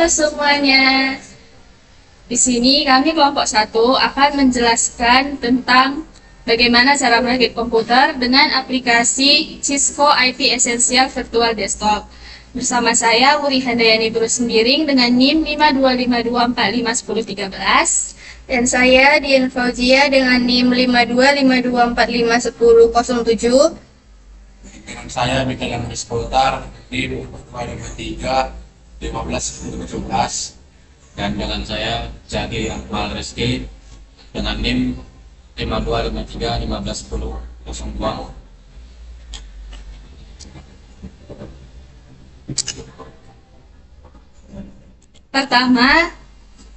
Halo semuanya. Di sini kami kelompok 1 akan menjelaskan tentang bagaimana cara merakit komputer dengan aplikasi Cisco IT Essential Virtual Desktop. Bersama saya Wuri Handayani Sembiring dengan NIM 5252451013 dan saya Dian Fauzia dengan NIM 5252451007. Dengan saya Mikael Rizkoltar NIM 2531517 dan dengan saya Jaki Akmal Rizky dengan NIM 5253151002. Pertama,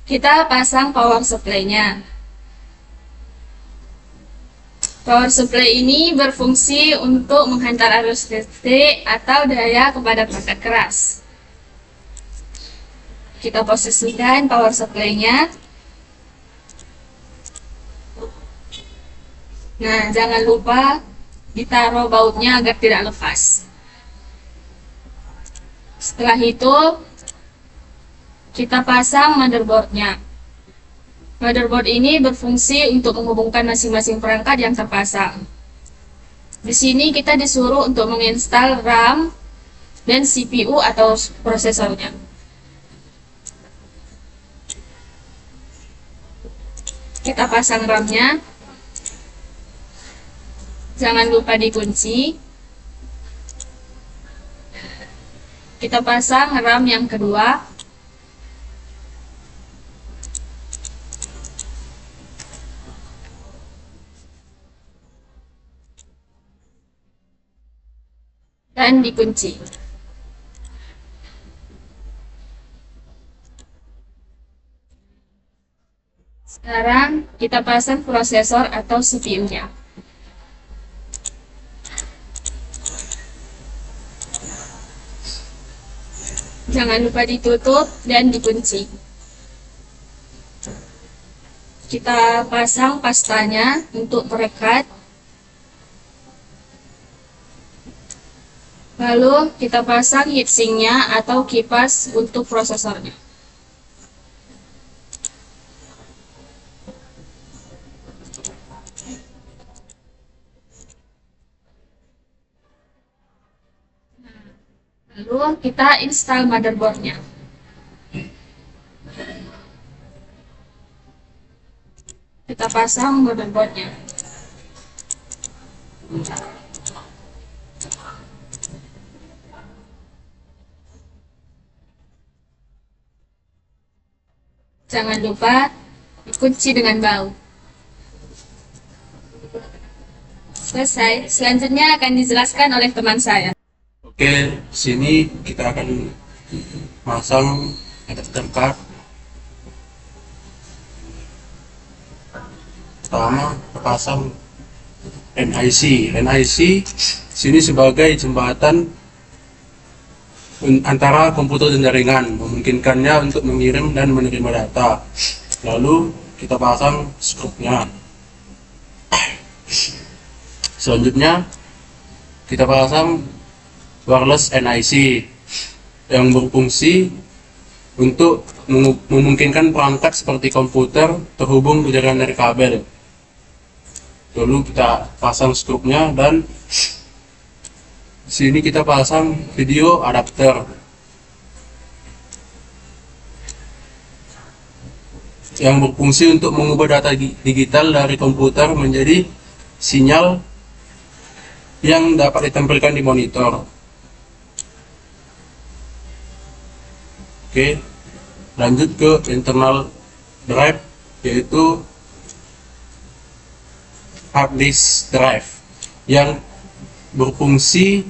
kita pasang power supply-nya. Power supply ini berfungsi untuk menghantar arus listrik atau daya kepada perangkat keras. Kita posisikan power supply-nya. Nah, jangan lupa ditaruh bautnya agar tidak lepas. Setelah itu, kita pasang motherboard-nya. Motherboard ini berfungsi untuk menghubungkan masing-masing perangkat yang terpasang. Di sini kita disuruh untuk menginstal RAM dan CPU atau prosesornya. Kita pasang RAM-nya. Jangan lupa dikunci. Kita pasang RAM yang kedua. Dan dikunci. Sekarang kita pasang prosesor atau CPU-nya. Jangan lupa ditutup dan dikunci. Kita pasang pastanya untuk perekat. Lalu kita pasang heatsink-nya atau kipas untuk prosesornya. Lalu kita install motherboard-nya. Kita pasang motherboard-nya. Jangan lupa dikunci dengan baut. Selesai. Selanjutnya akan dijelaskan oleh teman saya. Oke, sini kita akan masang adapter card. Pertama, pasang NIC. NIC sini sebagai jembatan antara komputer dan jaringan, memungkinkannya untuk mengirim dan menerima data. Lalu kita pasang scope-nya. Selanjutnya kita pasang wireless NIC yang berfungsi untuk memungkinkan perangkat seperti komputer terhubung ke jaringan dari kabel. Lalu kita pasang scope-nya dan di sini kita pasang video adapter yang berfungsi untuk mengubah data digital dari komputer menjadi sinyal yang dapat ditampilkan di monitor. Oke, lanjut ke internal drive, yaitu hard disk drive yang berfungsi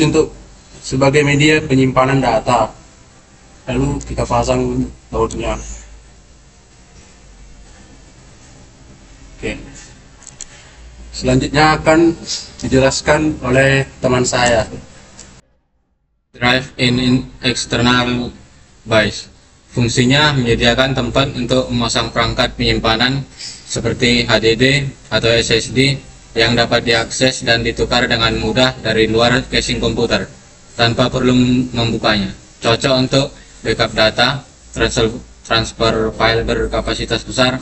untuk sebagai media penyimpanan data. Lalu kita pasang bautnya. Oke. Selanjutnya akan dijelaskan oleh teman saya. Drive in external BIOS. Fungsinya menyediakan tempat untuk memasang perangkat penyimpanan seperti HDD atau SSD yang dapat diakses dan ditukar dengan mudah dari luar casing komputer tanpa perlu membukanya. Cocok untuk backup data, transfer file berkapasitas besar,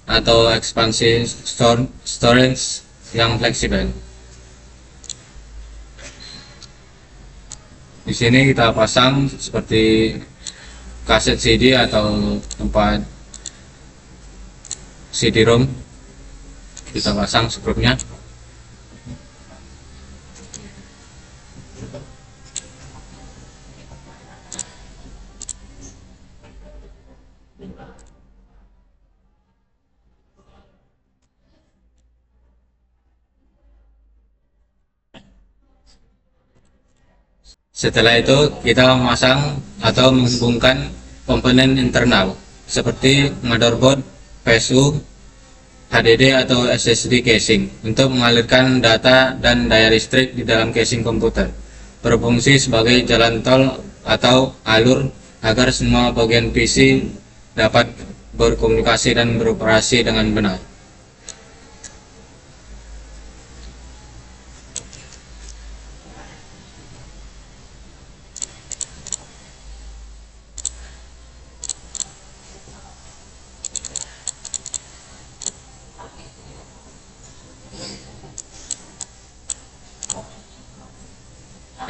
atau ekspansi storage yang fleksibel. Di sini kita pasang seperti kaset CD atau tempat CD-ROM, kita pasang sekrupnya. Setelah itu kita memasang atau menghubungkan komponen internal seperti motherboard, PSU, HDD atau SSD casing untuk mengalirkan data dan daya listrik di dalam casing komputer, berfungsi sebagai jalan tol atau alur agar semua bagian PC dapat berkomunikasi dan beroperasi dengan benar.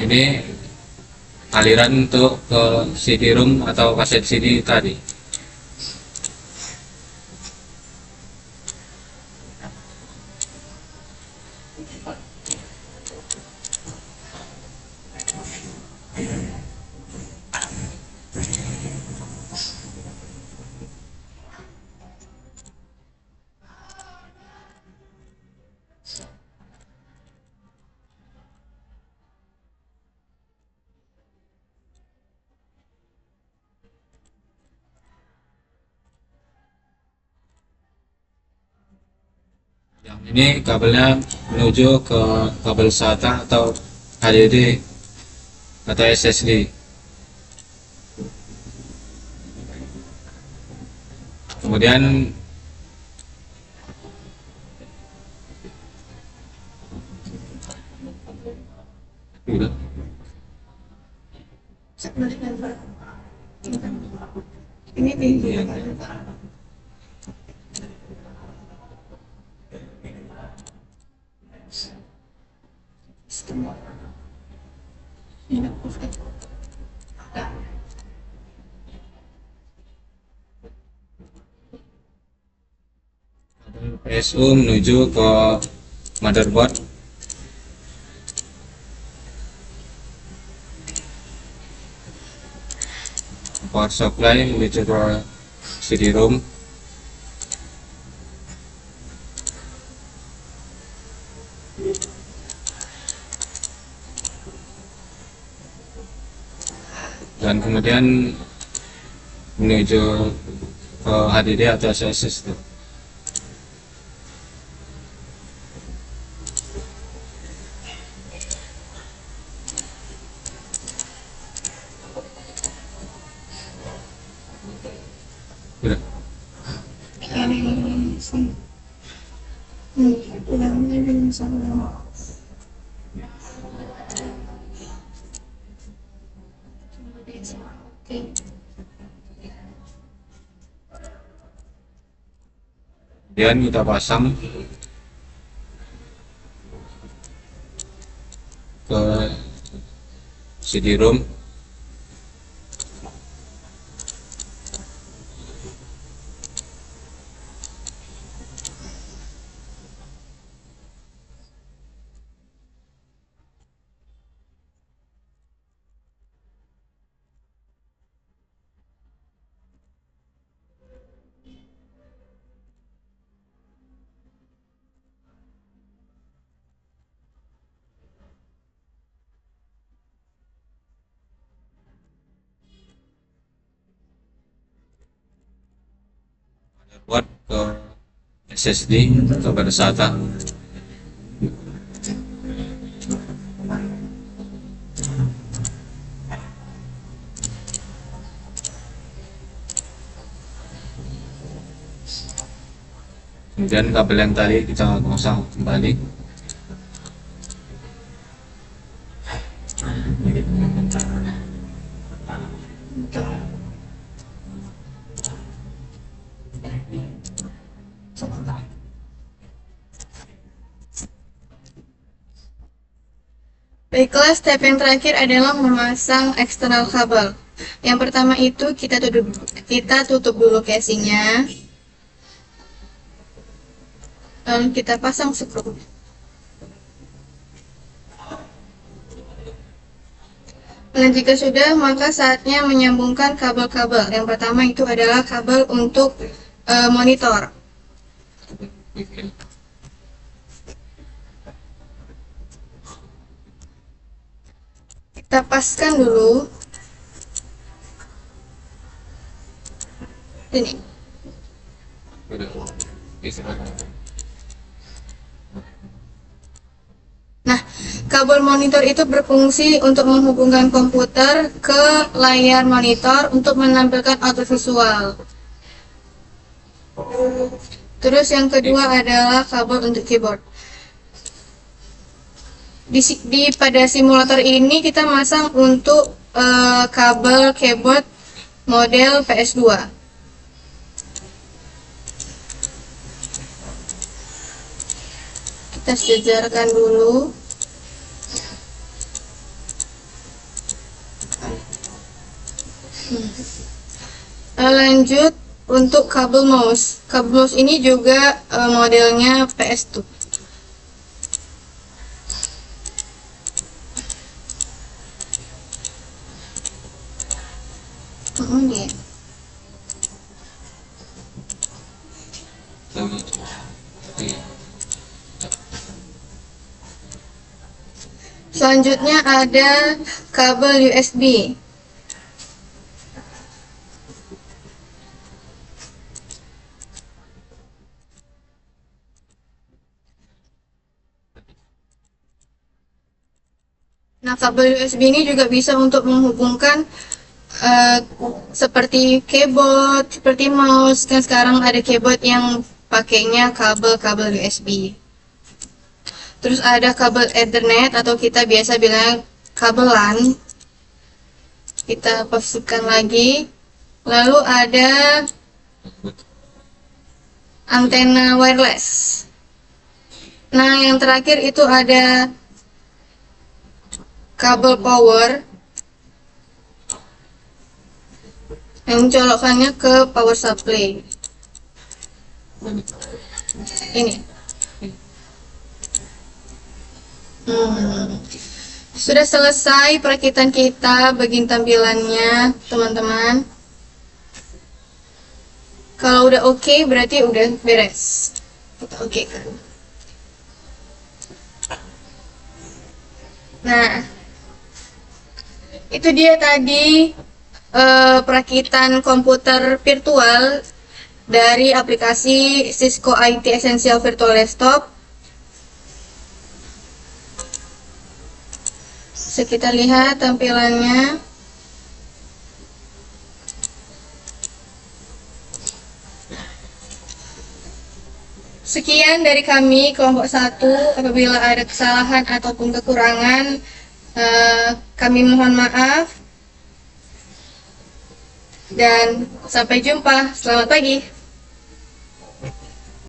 Ini aliran untuk ke CD-ROM atau kaset CD tadi. Yang ini kabelnya menuju ke kabel SATA atau HDD atau SSD. Kemudian Ini tinggi. PSU menuju ke motherboard. Power supply menuju ke CD-ROM. Dan kemudian menuju ke HDD atau SSD. Udah. Ulangnya belum sama. Oke. Kemudian kita pasang ke CD-ROM. Buat ke SSD atau pada SATA. Kemudian kabel yang tadi kita pasang kembali. Baiklah, step yang terakhir adalah memasang eksternal kabel. Yang pertama itu kita tutup dulu casingnya, lalu kita pasang skru. Dan jika sudah, maka saatnya menyambungkan kabel-kabel. Yang pertama itu adalah kabel untuk monitor. Kita paskan dulu. Ini. Nah, kabel monitor itu berfungsi untuk menghubungkan komputer ke layar monitor untuk menampilkan audio visual. Terus yang kedua adalah kabel untuk keyboard. Pada simulator ini kita masang untuk kabel keyboard model PS2. Kita sejajarkan dulu. Lanjut untuk kabel mouse. Kabel mouse ini juga modelnya PS2. Kemudian selanjutnya ada kabel USB. Nah, kabel USB ini juga bisa untuk menghubungkan seperti keyboard, seperti mouse. Kan sekarang ada keyboard yang pakainya kabel USB. Terus ada kabel Ethernet atau kita biasa bilang kabel LAN. Kita posisikan lagi. Lalu ada antena wireless. Nah, yang terakhir itu ada kabel power yang colokkannya ke power supply. Ini. Sudah selesai perakitan kita bagian tampilannya, teman-teman. Kalau udah oke, berarti udah beres. Kita oke kan. Nah, itu dia tadi perakitan komputer virtual dari aplikasi Cisco IT Essential Virtual Desktop. Bisa kita lihat tampilannya. Sekian dari kami kelompok 1. Apabila ada kesalahan ataupun kekurangan, kami mohon maaf. Dan sampai jumpa. Selamat pagi.